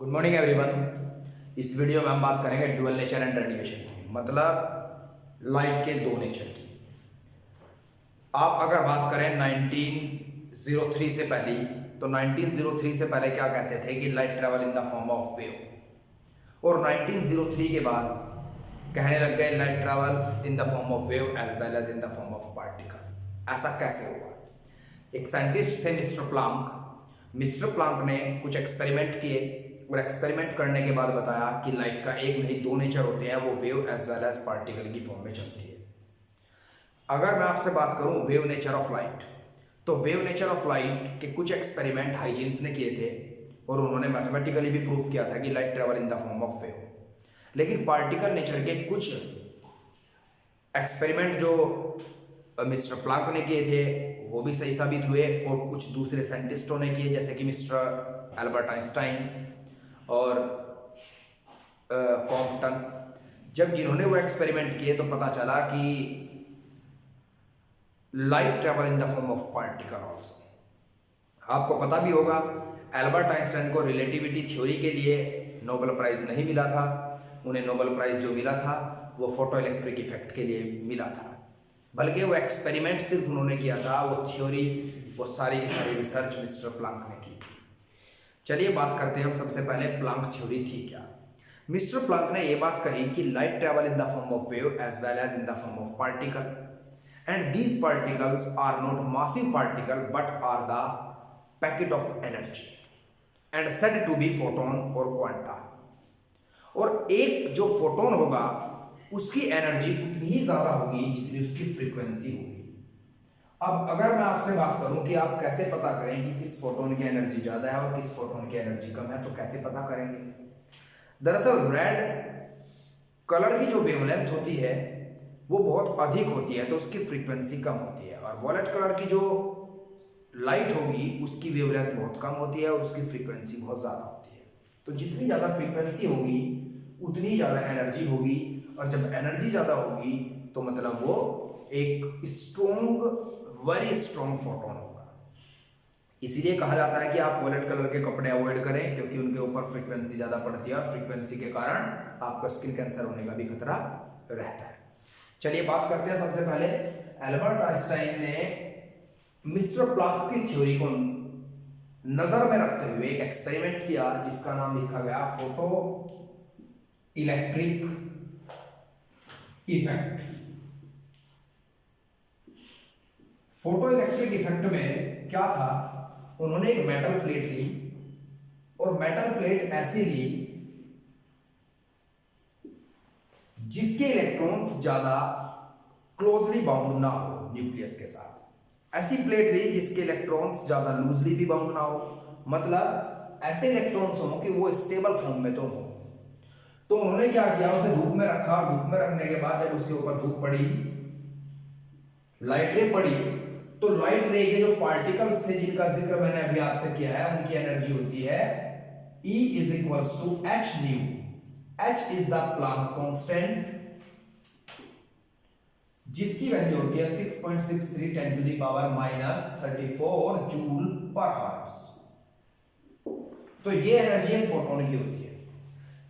Good morning everyone. इस video में हम बात करेंगे ड्यूअल नेचर एंड रेडिएशन की, मतलब लाइट के दो नेचर की। आप अगर बात करें 1903 से पहले, तो 1903 से पहले क्या कहते थे कि light travel in the form of wave, और 1903 के बाद कहने लग गए light travel in the form of wave as well as in the form of particle. ऐसा कैसे हुआ? एक साइंटिस्ट थे मिस्टर प्लांक। मिस्टर प्लांक ने कुछ एक्सपेरिमेंट किए और एक्सपेरिमेंट करने के बाद बताया कि लाइट का एक नहीं दो नेचर होते हैं, वो wave as well as particle की फॉर्म में चलती है। अगर मैं आपसे बात करूं वेव नेचर ऑफ लाइट, तो वेव नेचर ऑफ लाइट के कुछ एक्सपेरिमेंट हाइजीन्स ने किए थे और उन्होंने मैथमेटिकली भी प्रूव किया था कि light travel in the form of wave. लेकिन पार्टिकल नेचर के कुछ एक्सपेरिमेंट जो मिस्टर प्लांक ने किए थे वो भी सही साबित हुए, और कुछ दूसरे साइंटिस्टों ने किए जैसे कि मिस्टर एल्बर्ट आइंस्टाइन और कॉम्पटन। जब इन्होंने वो एक्सपेरिमेंट किए तो पता चला कि light travel in the form of particle also. आपको पता भी होगा एल्बर्ट आइंस्टाइन को रिलेटिविटी थ्योरी के लिए नोबेल प्राइज नहीं मिला था। उन्हें नोबेल प्राइज जो मिला था वो फोटो इलेक्ट्रिक इफेक्ट के लिए मिला था, बल्कि वो एक्सपेरिमेंट सिर्फ उन्होंने किया था, वो थ्योरी, वो सारी की सारी रिसर्च मिस्टर प्लांक ने की थी। चलिए बात करते हैं हम सबसे पहले प्लांक थ्योरी थी क्या। मिस्टर प्लांक ने ये बात कही कि light travel in the form of wave as well as in the form of particle, and these particles are not massive particle but are the packet of energy and said to be photon और quanta. और एक जो photon होगा उसकी energy उतनी ही ज्यादा होगी जितनी उसकी फ्रीक्वेंसी होगी। अब अगर मैं आपसे बात करूं कि आप कैसे पता करें कि किस फोटोन की एनर्जी ज्यादा है और किस फोटोन की एनर्जी कम है, तो कैसे पता करेंगे? दरअसल रेड कलर की जो वेवलेंथ होती है वो बहुत अधिक होती है, तो उसकी फ्रीक्वेंसी कम होती है, और वॉयलेट कलर की जो लाइट होगी उसकी वेवलेंथ बहुत कम होती है और उसकी फ्रीक्वेंसी बहुत ज्यादा होती है। तो जितनी ज्यादा फ्रीक्वेंसी होगी उतनी ज्यादा एनर्जी होगी, और जब एनर्जी ज्यादा होगी तो मतलब वो एक स्ट्रॉन्ग, वेरी स्ट्रॉन्ग फोटोन होगा। इसीलिए कहा जाता है कि आप वॉयलेट कलर के कपड़े अवॉइड करें, क्योंकि उनके ऊपर फ्रीक्वेंसी ज्यादा पड़ती है और फ्रीक्वेंसी के कारण आपको स्किन कैंसर होने का भी खतरा रहता है। चलिए बात करते हैं सबसे पहले एल्बर्ट आइंस्टाइन ने मिस्टर प्लांक की थ्योरी को नजर में रखते हुए एक एक्सपेरिमेंट किया जिसका नाम लिखा गया photo electric effect. Photo electric effect में क्या था, उन्होंने एक मेटल प्लेट ली और मेटल प्लेट ऐसी ली जिसके इलेक्ट्रॉन्स ज्यादा क्लोजली बाउंड ना हो न्यूक्लियस के साथ। ऐसी प्लेट ली जिसके इलेक्ट्रॉन्स ज्यादा लूजली भी बाउंड ना हो, मतलब ऐसे इलेक्ट्रॉन्स हो कि वो स्टेबल फॉर्म में तो हो। तो उन्होंने क्या किया, उसे धूप में रखा। धूप में रखने के बाद जब उसके ऊपर धूप पड़ी, लाइट रे पड़ी, तो लाइट रे के जो पार्टिकल्स थे जिनका जिक्र मैंने अभी आपसे किया है, उनकी एनर्जी होती है E is equals to h nu। h is the Planck constant, जिसकी वैल्यू होती है 6.63 10 to the power -34 जूल पर हर्ट्ज। तो ये एनर्जी एक फोटोन की होती है।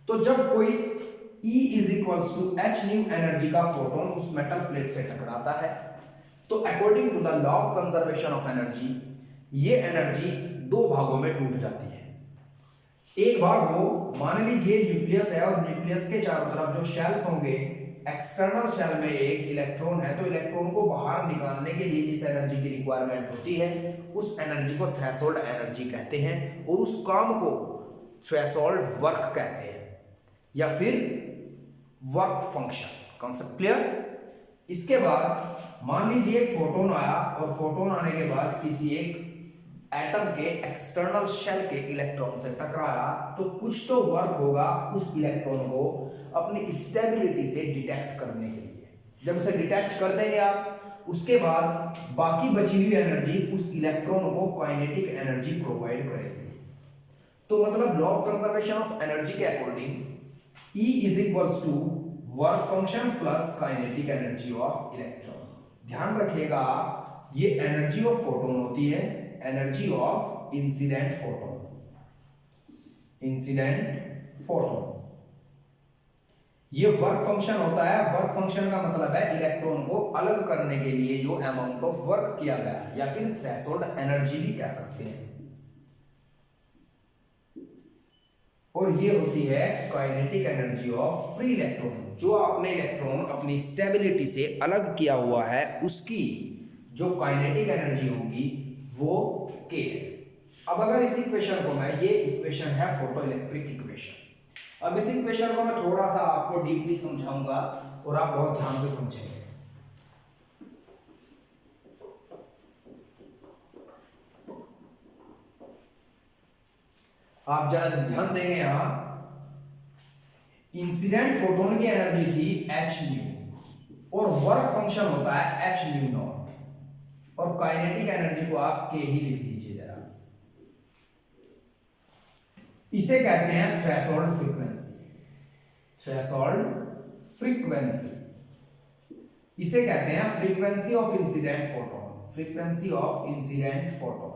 तो जब कोई E is equals to h nu energy का फोटोन उस मेटल प्लेट से टकराता है, तो according to the law of conservation of energy ये एनर्जी दो भागों में टूट जाती है। एक भाग हो, मान लीजिए न्यूक्लियस है और न्यूक्लियस के चारों तरफ जो शेल्स होंगे, एक्सटर्नल शेल में एक इलेक्ट्रॉन है, तो इलेक्ट्रॉन को बाहर निकालने के लिए जिस एनर्जी की रिक्वायरमेंट होती है उस एनर्जी को थ्रेशोल्ड एनर्जी कहते हैं, और उस काम को थ्रेशोल्ड वर्क कहते हैं या फिर वर्क फंक्शन। Concept clear? इसके बाद मान लीजिए एक फोटोन आया, और फोटोन आने के बाद किसी एक एटम के एक्सटर्नल शेल के इलेक्ट्रॉन से टकराया, तो कुछ तो वर्क होगा उस इलेक्ट्रॉन को अपनी स्टेबिलिटी से डिटेक्ट करने के लिए। जब उसे डिटेक्ट कर देंगे आप, उसके बाद बाकी बची हुई एनर्जी उस इलेक्ट्रॉन को काइनेटिक एनर्जी प्रोवाइड करेगी। तो मतलब law of conservation of energy के according E is equals to work function plus kinetic energy of electron. ध्यान रखिएगा ये एनर्जी ऑफ फोटोन होती है, energy of incident photon. Incident photon. ये वर्क फंक्शन होता है। वर्क फंक्शन का मतलब है इलेक्ट्रॉन को अलग करने के लिए जो अमाउंट ऑफ वर्क किया गया, या फिर थ्रेशोल्ड एनर्जी भी कह सकते हैं। और ये होती है kinetic energy of free electron. जो आपने इलेक्ट्रॉन अपनी स्टेबिलिटी से अलग किया हुआ है उसकी जो काइनेटिक एनर्जी होगी वो के। अब अगर इस इक्वेशन को मैं, ये इक्वेशन है फोटो इलेक्ट्रिक इक्वेशन। अब इस इक्वेशन को मैं थोड़ा सा आपको डीपली समझाऊंगा और आप बहुत ध्यान से समझेंगे। आप जरा ध्यान देंगे, यहां इंसिडेंट फोटोन की एनर्जी थी एच न्यू और वर्क फंक्शन होता है एच न्यू नॉट, और काइनेटिक एनर्जी को आप के ही लिख दीजिए जरा। इसे कहते हैं थ्रेशोल्ड फ्रीक्वेंसी। थ्रेशोल्ड फ्रीक्वेंसी इसे कहते हैं frequency of incident photon. Frequency of incident photon.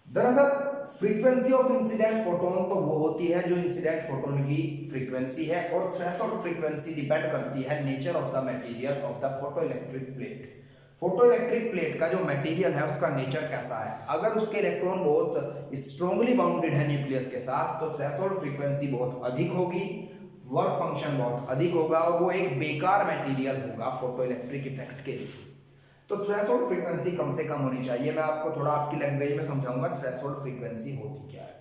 दरअसल फ्रीक्वेंसी ऑफ इंसिडेंट फोटोन तो वो होती है जो इंसिडेंट फोटोन की फ्रीक्वेंसी है, और थ्रेशोल्ड फ्रीक्वेंसी डिपेंड करती है nature of the material of the photoelectric plate. Photoelectric plate का जो मटेरियल है उसका नेचर कैसा है। अगर उसके इलेक्ट्रॉन बहुत स्ट्रांगली बाउंडेड है न्यूक्लियस के साथ तो थ्रेशोल्ड फ्रीक्वेंसी बहुत अधिक होगी, वर्क फंक्शन बहुत अधिक होगा, और वो एक बेकार मटेरियल होगा फोटोइलेक्ट्रिक इफेक्ट के लिए। तो थ्रेशोल्ड फ्रीक्वेंसी कम से कम होनी चाहिए। मैं आपको थोड़ा आपकी लैंग्वेज में समझाऊंगा थ्रेशोल्ड फ्रीक्वेंसी होती क्या है।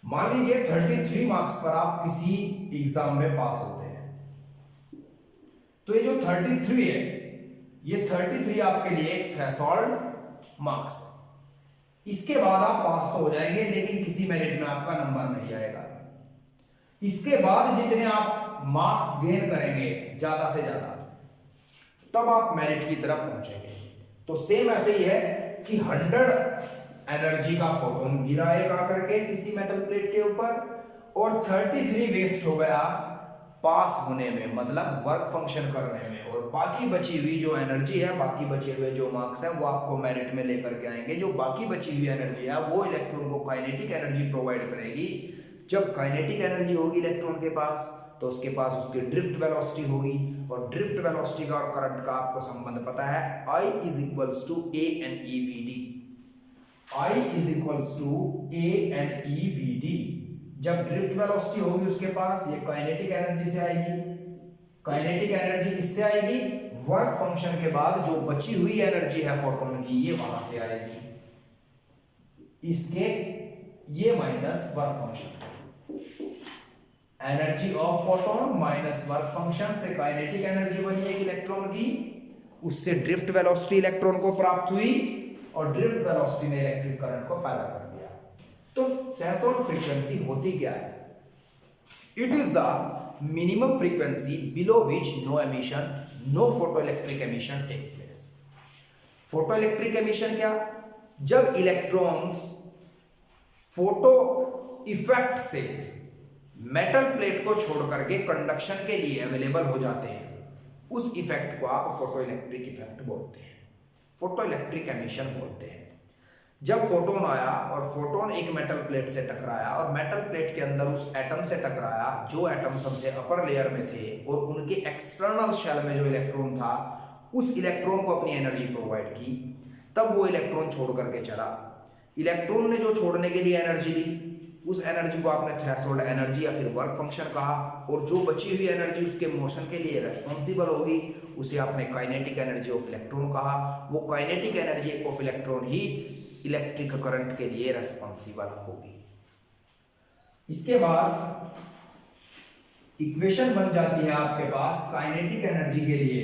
मान लीजिए 33 मार्क्स पर आप किसी एग्जाम में पास होते हैं, तो ये जो 33 है, ये 33 आपके लिए एक थ्रेशोल्ड मार्क्स है। इसके बाद आप पास तो हो जाएंगे, लेकिन किसी मेरिट में आपका नंबर नहीं आएगा। इसके बाद जितने आप मार्क्स गेन करेंगे ज्यादा से ज्यादा, तब आप मेरिट की तरफ पहुंचेंगे। तो सेम ऐसे ही है कि 100 एनर्जी का फोटोन गिरा एक आकर के किसी मेटल प्लेट के ऊपर, और 33 वेस्ट हो गया पास होने में, मतलब वर्क फंक्शन करने में, और बाकी बची हुई जो एनर्जी है, बाकी बचे हुए जो मार्क्स हैं वो आपको मेरिट में लेकर के आएंगे। जो बाकी बची हुई एनर्जी है वो इलेक्ट्रॉन को काइनेटिक एनर्जी प्रोवाइड करेगी। जब काइनेटिक एनर्जी होगी इलेक्ट्रॉन के पास तो उसके पास उसकी ड्रिफ्ट वेलोसिटी होगी, और ड्रिफ्ट वेलोसिटी का और करंट का आपको संबंध पता है, I is equals to A N E V D. I is equals to A N E V D. जब ड्रिफ्ट वेलोसिटी होगी उसके पास, ये काइनेटिक एनर्जी से आएगी। काइनेटिक एनर्जी किससे आएगी? वर्क फंक्शन के बाद जो बची हुई एनर्जी है फोटोन की, ये वहां से आएगी, इसके ये minus work function. Energy of photon minus work function से काइनेटिक एनर्जी बनी है इलेक्ट्रॉन की, उससे ड्रिफ्ट वेलोसिटी इलेक्ट्रॉन को प्राप्त हुई, और ड्रिफ्ट वेलोसिटी ने इलेक्ट्रिक करंट को पैदा कर दिया। तो थ्रेशोल्ड फ्रीक्वेंसी होती क्या है? It is the minimum frequency below which no emission, no photoelectric emission take place. Photoelectric emission क्या? जब इलेक्ट्रॉन्स फोटो इफेक्ट से मेटल प्लेट को छोड़ करके कंडक्शन के लिए अवेलेबल हो जाते हैं, उस इफेक्ट को आप फोटोइलेक्ट्रिक इफेक्ट बोलते हैं, फोटोइलेक्ट्रिक एमिशन बोलते हैं। जब फोटोन आया और फोटोन एक मेटल प्लेट से टकराया, और मेटल प्लेट के अंदर उस एटम से टकराया जो एटम सबसे अपर लेयर में थे, और उनके एक्सटर्नल शेल में जो इलेक्ट्रॉन था, उस इलेक्ट्रॉन को अपनी एनर्जी प्रोवाइड की, तब वो इलेक्ट्रॉन छोड़ करके चला। इलेक्ट्रॉन ने जो छोड़ने के लिए एनर्जी ली, उस एनर्जी को आपने थ्रेशोल्ड एनर्जी या फिर वर्क फंक्शन कहा, और जो बची हुई एनर्जी उसके मोशन के लिए रेस्पॉन्सिबल होगी उसे आपने काइनेटिक एनर्जी ऑफ इलेक्ट्रॉन कहा। वो kinetic energy of electron he electric current के लिए रेस्पॉन्सिबल होगी। इसके बाद इक्वेशन बन जाती है आपके पास काइनेटिक एनर्जी के लिए,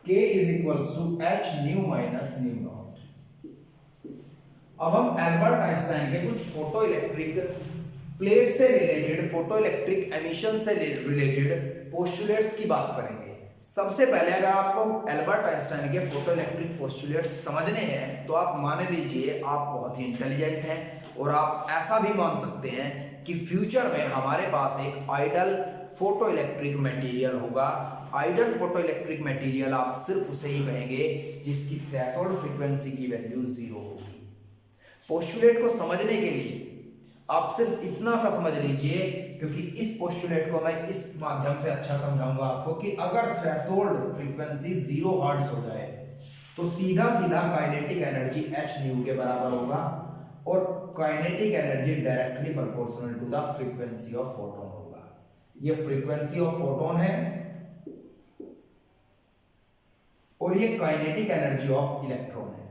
K is equals to H nu minus nu not. अब हम एल्बर्ट आइंस्टाइन के कुछ फोटो इलेक्ट्रिक प्लेट से रिलेटेड, फोटो इलेक्ट्रिक एमिशन से रिलेटेड पोस्टुलेट्स की बात करेंगे। सबसे पहले अगर आपको एल्बर्ट आइंस्टाइन के फोटो इलेक्ट्रिक पोस्टुलेट्स समझने हैं तो आप मान लीजिए आप बहुत ही इंटेलिजेंट हैं, और आप ऐसा भी मान सकते हैं कि फ्यूचर में हमारे पास एक आइडल फोटो इलेक्ट्रिक मटेरियल होगा। आइडियल फोटो इलेक्ट्रिक मटेरियल आप सिर्फ उसे ही कहेंगे जिसकी थ्रेशोल्ड फ्रीक्वेंसी की वैल्यू 0 होगी। पोस्टुलेट को समझने के लिए आप सिर्फ इतना सा समझ लीजिए, क्योंकि इस पोस्टुलेट को मैं इस माध्यम से अच्छा समझाऊंगा आपको कि अगर थ्रेशोल्ड फ्रीक्वेंसी 0 हर्ट्ज हो जाए तो सीधा सीधा काइनेटिक एनर्जी h न्यू के बराबर होगा, और kinetic energy directly proportional to the frequency of photon होगा। ये फ्रीक्वेंसी ऑफ फोटोन है और ये काइनेटिक एनर्जी ऑफ इलेक्ट्रॉन है,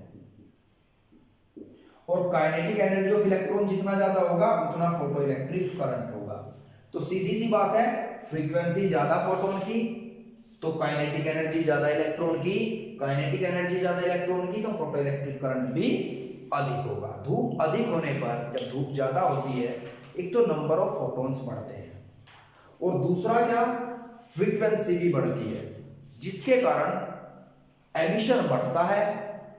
और काइनेटिक एनर्जी ऑफ इलेक्ट्रॉन जितना ज्यादा होगा उतना फोटो इलेक्ट्रिक करंट होगा। तो सीधी सी बात है, फ्रीक्वेंसी ज्यादा फोटोन की तो काइनेटिक एनर्जी ज्यादा इलेक्ट्रॉन की, काइनेटिक एनर्जी ज्यादा इलेक्ट्रॉन की तो फोटो इलेक्ट्रिक करंट भी अधिक होगा। धूप अधिक होने पर, जब धूप ज्यादा होती है, एक तो नंबर ऑफ फोटॉन्स बढ़ते हैं और दूसरा क्या, फ्रीक्वेंसी भी बढ़ती है, जिसके कारण एमिशन बढ़ता है,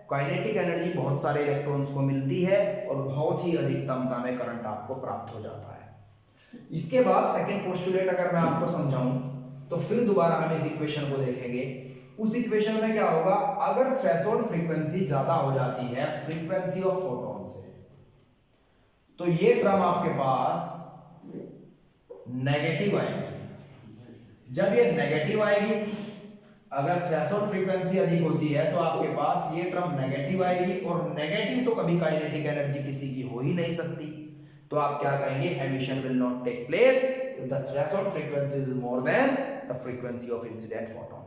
काइनेटिक एनर्जी बहुत सारे इलेक्ट्रॉन्स को मिलती है और बहुत ही अधिकतमता में करंट आपको प्राप्त हो जाता है। इसके बाद सेकंड पोस्टुलेट अगर मैं आपको समझाऊं तो फिर दोबारा हम इस इक्वेशन को देखेंगे। उस इक्वेशन में क्या होगा, अगर थ्रेशोल्ड फ्रीक्वेंसी ज्यादा हो जाती है फ्रीक्वेंसी ऑफ फोटॉन से, तो ये टर्म आपके पास नेगेटिव आएगी। जब ये नेगेटिव आएगी, अगर थ्रेशोल्ड फ्रीक्वेंसी अधिक होती है तो आपके पास ये टर्म नेगेटिव आएगी, और नेगेटिव तो कभी काइनेटिक एनर्जी किसी की हो ही नहीं सकती। तो आप क्या कहेंगे, emission will not take place if the threshold frequency is more than the frequency of incident photon.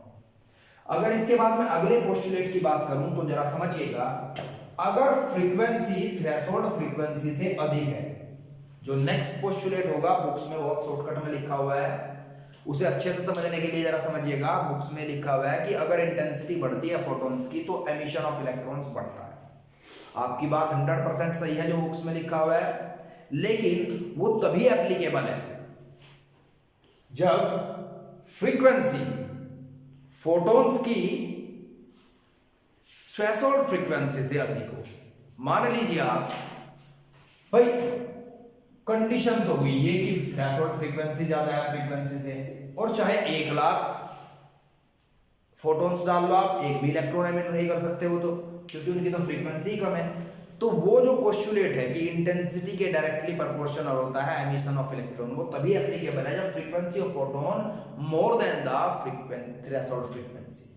अगर इसके बाद मैं अगले पोस्टुलेट की बात करूं तो जरा समझिएगा, अगर फ्रीक्वेंसी थ्रेशोल्ड फ्रीक्वेंसी से अधिक है, जो नेक्स्ट पोस्टुलेट होगा बुक्स में बहुत शॉर्टकट में लिखा हुआ है, उसे अच्छे से समझने के लिए जरा समझिएगा। बुक्स में लिखा हुआ है कि अगर इंटेंसिटी बढ़ती है फोटॉन्स की तो एमिशन ऑफ इलेक्ट्रॉन्स बढ़ता है। आपकी बात 100% सही है जो बुक्स में लिखा हुआ है, लेकिन वो तभी एप्लीकेबल है जब फ्रीक्वेंसी फोटॉन्स की थ्रेशोल्ड फ्रीक्वेंसी से अधिक हो। मान लीजिए आप, भाई कंडीशन तो हुई है कि थ्रेशोल्ड फ्रीक्वेंसी ज्यादा है फ्रीक्वेंसी से, और चाहे 1 लाख फोटॉन्स डाल लो आप, एक भी इलेक्ट्रॉन एमिट नहीं कर सकते वो, तो क्योंकि उनकी तो फ्रीक्वेंसी कम है। तो वो जो पोस्टुलेट है कि इंटेंसिटी के डायरेक्टली प्रोपोर्शनल होता है एमिशन ऑफ इलेक्ट्रॉन, वो तभी एप्लीकेबल है जब frequency of photon more than the threshold frequency.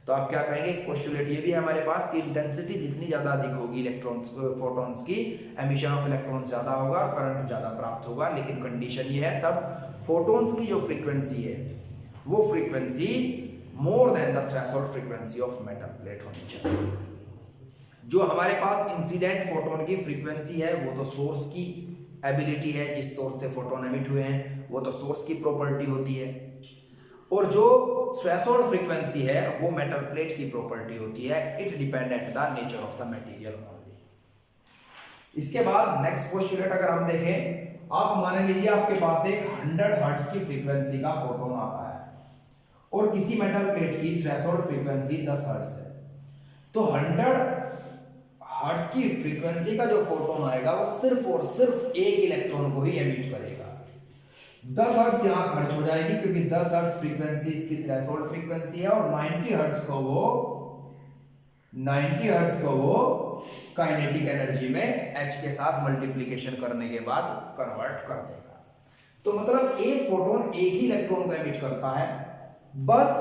तो आप क्या कहेंगे, पोस्टुलेट ये भी है हमारे पास कि इंटेंसिटी जितनी ज्यादा अधिक होगी इलेक्ट्रॉन्स फोटॉन्स की, एमिशन ऑफ इलेक्ट्रॉन्स ज्यादा होगा, करंट ज्यादा प्राप्त होगा। लेकिन कंडीशन ये है तब फोटॉन्स की जो फ्रीक्वेंसी है वो frequency more than the threshold frequency of metal plate होनी चाहिए। जो हमारे पास इंसिडेंट फोटोन की फ्रीक्वेंसी है वो तो सोर्स की एबिलिटी है, जिस सोर्स से फोटोन एमिट हुए हैं वो तो सोर्स की प्रॉपर्टी होती है, और जो थ्रेशोल्ड फ्रीक्वेंसी है वो मेटल प्लेट की प्रॉपर्टी होती है। It depend at the nature of the material only. इसके बाद नेक्स्ट पोस्टुलेट अगर हम देखें, आप मान लीजिए आपके पास एक 100 हर्ट्ज की फ्रीक्वेंसी का फोटोन आता है और किसी मेटल प्लेट की थ्रेशोल्ड फ्रीक्वेंसी 10 हर्ट्ज है, तो 100 हर्ट्ज की फ्रीक्वेंसी का जो फोटोन आएगा वो सिर्फ और सिर्फ एक इलेक्ट्रॉन को ही एमिट करेगा। 10 हर्ट्ज यहां खर्च हो जाएगी क्योंकि 10 हर्ट्ज फ्रीक्वेंसी इसकी थ्रेशोल्ड फ्रीक्वेंसी है, और 90 हर्ट्ज को वो काइनेटिक एनर्जी में H के साथ मल्टीप्लिकेशन करने के बाद कन्वर्ट कर देगा। तो मतलब एक फोटोन एक ही इलेक्ट्रॉन को एमिट करता है, बस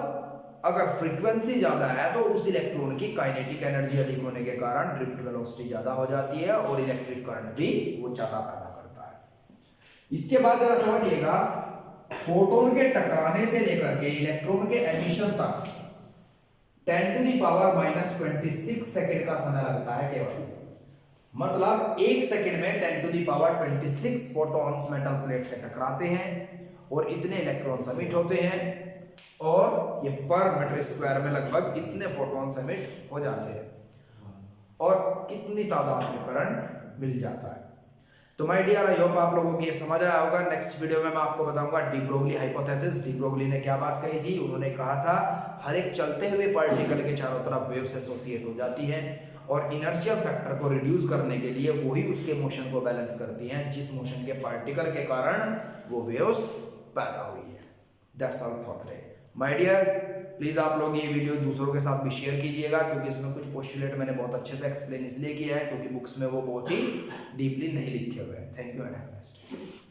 अगर फ्रीक्वेंसी ज्यादा है तो उस इलेक्ट्रॉन की काइनेटिक एनर्जी अधिक होने के कारण ड्रिफ्ट वेलोसिटी ज्यादा हो जाती है और इलेक्ट्रिक करंट भी वो ज्यादा पैदा करता है। इसके बाद जरा समझिएगा, फोटोन के टकराने से लेकर के इलेक्ट्रॉन के एमिशन तक 10⁻⁻26 सेकंड का समय लगता है केवल। मतलब 1 सेकंड में 10⁻26 फोटॉन्स मेटल प्लेट से टकराते हैं और इतने इलेक्ट्रॉन्स एमिट होते हैं, और ये पर मीटर स्क्वायर में लगभग इतने फोटॉन्स एमिट हो जाते हैं, और कितनी तादाद में करंट मिल जाता है। तो माय डियर, आई होप आप लोगों को ये समझ आया होगा। नेक्स्ट वीडियो में मैं आपको बताऊंगा de Broglie hypothesis. De Broglie ने क्या बात कही थी, उन्होंने कहा था हर एक चलते हुए पार्टिकल के चारों तरफ वेव्स एसोसिएट हो जाती हैं, और इनर्शियल फैक्टर को रिड्यूस करने के लिए वही उसके मोशन को बैलेंस करती हैं जिस मोशन के पार्टिकल के कारण वो वेव्स पैदा हुई है। That's all for today my dear. Please आप लोग ये वीडियो दूसरों के साथ भी शेयर कीजिएगा, क्योंकि इसमें कुछ पोस्टुलेट मैंने बहुत अच्छे से एक्सप्लेन इसलिए किया है क्योंकि बुक्स में वो बहुत ही डीपली नहीं लिखे हुए हैं। Thank you and have a nice day.